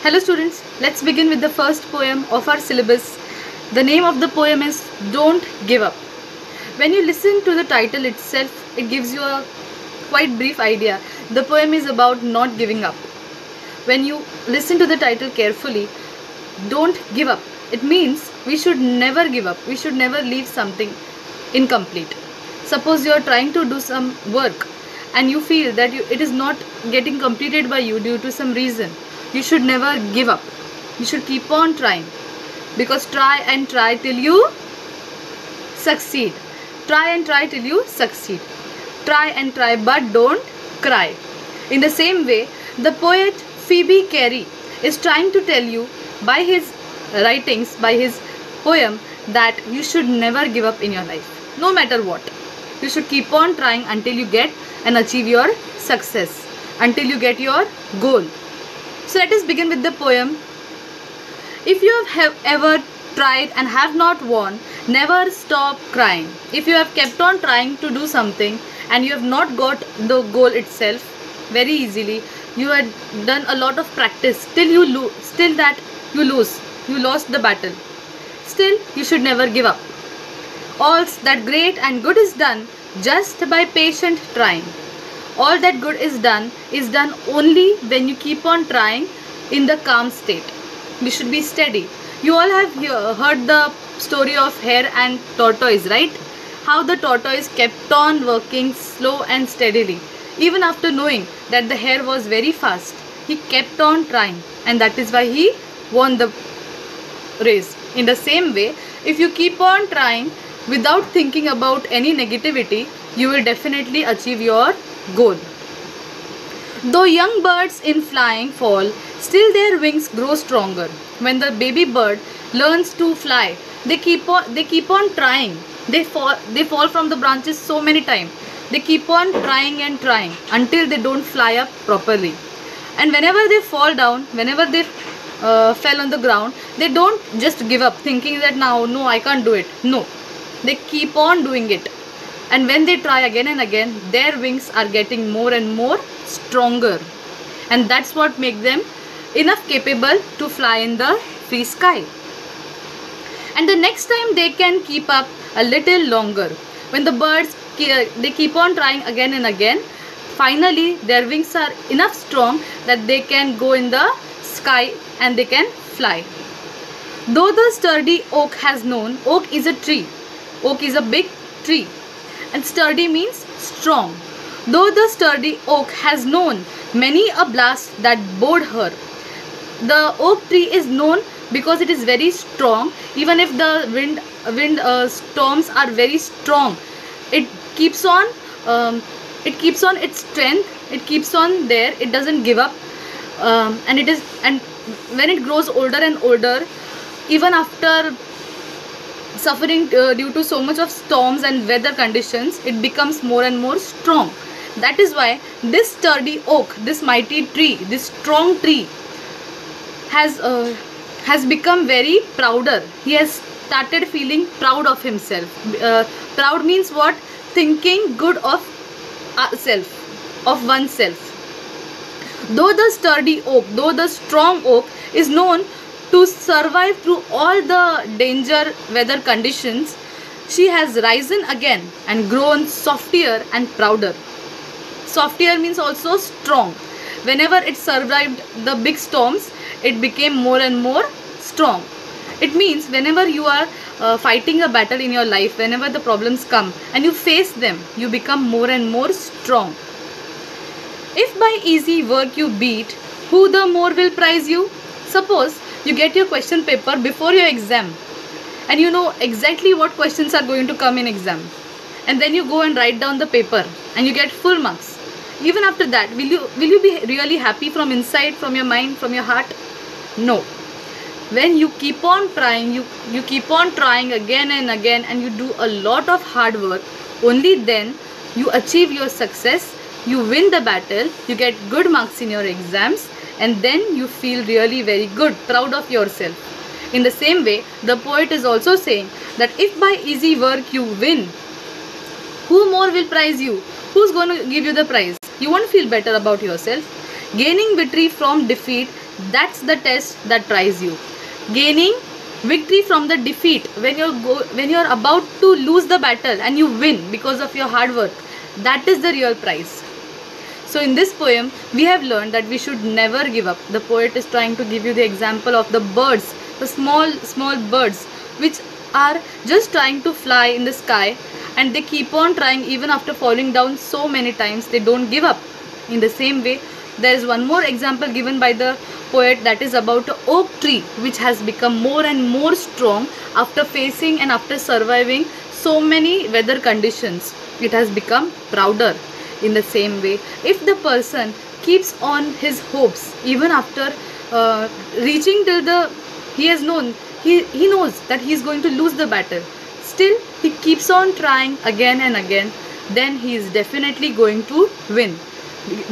Hello students, let's begin with the first poem of our syllabus. The name of the poem is Don't Give Up. When you listen to the title itself, it gives you a quite brief idea. The poem is about not giving up. When you listen to the title carefully, don't give up. It means we should never give up. We should never leave something incomplete. Suppose you are trying to do some work and you feel that it is not getting completed by you due to some reason. You should never give up. You should keep on trying, because try and try till you succeed. Try and try till you succeed. Try and try, but don't cry. In the same way, the poet Phoebe Carey is trying to tell you by his writings, by his poem, that you should never give up in your life, no matter what. You should keep on trying until you get and achieve your success, until you get your goal. So let us begin with the poem. If you have ever tried and have not won, never stop crying. If you have kept on trying to do something and you have not got the goal itself very easily, you had done a lot of practice, still you lose, you lost the battle. Still, you should never give up. All that great and good is done just by patient trying. All that good is done only when you keep on trying in the calm state. You should be steady. You all have heard the story of hare and tortoise, right? How the tortoise kept on working slow and steadily. Even after knowing that the hare was very fast, he kept on trying, and that is why he won the race. In the same way, if you keep on trying without thinking about any negativity, you will definitely achieve your goal. Though young birds in flying fall, still their wings grow stronger. When the baby bird learns to fly, they keep on trying. They fall from the branches so many times. They keep on trying and trying until they don't fly up properly. And whenever they fall down, whenever they fell on the ground, they don't just give up thinking that no, I can't do it. No, they keep on doing it. And when they try again and again, their wings are getting more and more stronger. And that's what makes them enough capable to fly in the free sky. And the next time they can keep up a little longer. When the birds, they keep on trying again and again, finally their wings are enough strong that they can go in the sky and they can fly. Though the sturdy oak has known, oak is a tree. Oak is a big tree. And sturdy means strong. Though the sturdy oak has known many a blast that bored her. The oak tree is known because it is very strong. Even if the wind storms are very strong, it keeps on its strength. It keeps on there. It doesn't give up. And when it grows older and older, even after suffering due to so much of storms and weather conditions, it becomes more and more strong. That is why this sturdy oak, this mighty tree, this strong tree has become very prouder. He has started feeling proud of himself. Proud means what? Thinking good of oneself. Though the sturdy oak, though the strong oak is known to survive through all the danger weather conditions, she has risen again and grown softer and prouder. Softer means also strong. Whenever it survived the big storms, it became more and more strong. It means whenever you are fighting a battle in your life, whenever the problems come and you face them, you become more and more strong. If by easy work you beat, who the more will prize you? Suppose you get your question paper before your exam and you know exactly what questions are going to come in exam, and then you go and write down the paper and you get full marks. Even after that, will you be really happy from inside, from your mind, from your heart? No. When you keep on trying, you keep on trying again and again, and you do a lot of hard work, only then you achieve your success. You win the battle, you get good marks in your exams, and then you feel really very good, proud of yourself. In the same way, the poet is also saying that if by easy work you win, who more will prize you? Who's going to give you the prize? You won't feel better about yourself. Gaining victory from defeat That's the test that tries you. Gaining victory from the defeat, when you're about to lose the battle and you win because of your hard work, that is the real prize. So in this poem, we have learned that we should never give up. The poet is trying to give you the example of the birds, the small birds, which are just trying to fly in the sky, and they keep on trying even after falling down so many times. They don't give up. In the same way, there is one more example given by the poet, that is about an oak tree which has become more and more strong after facing and after surviving so many weather conditions. It has become prouder. In the same way, if the person keeps on his hopes even after reaching till the he knows that he is going to lose the battle, still he keeps on trying again and again, then he is definitely going to win,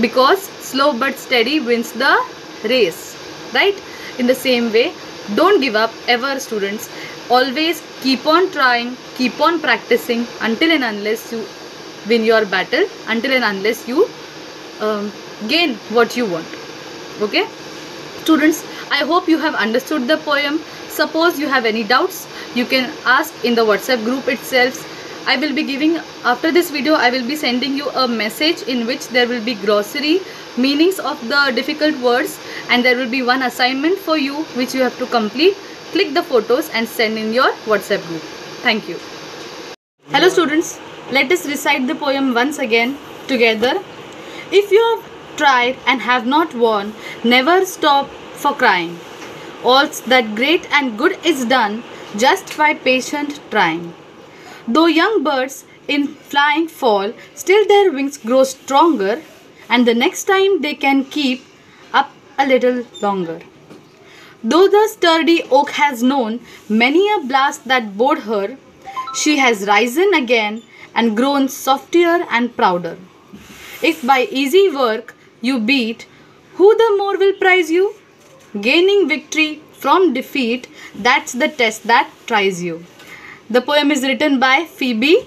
because slow but steady wins the race, right? In the same way, don't give up ever, students. Always keep on trying, keep on practicing until and unless you win your battle, until and unless you gain what you want. Okay, students, I hope you have understood the poem. Suppose you have any doubts, you can ask in the WhatsApp group itself. I will be giving, after this video, I will be sending you a message in which there will be glossary, meanings of the difficult words, and there will be one assignment for you which you have to complete. Click the photos and send in your WhatsApp group. Thank you. Hello students, let us recite the poem once again together. If you have tried and have not won, never stop for crying. All that great and good is done just by patient trying. Though young birds in flying fall, still their wings grow stronger, and the next time they can keep up a little longer. Though the sturdy oak has known many a blast that bore her, she has risen again and grown softer and prouder. If by easy work you beat, who the more will prize you? Gaining victory from defeat, that's the test that tries you. The poem is written by Phoebe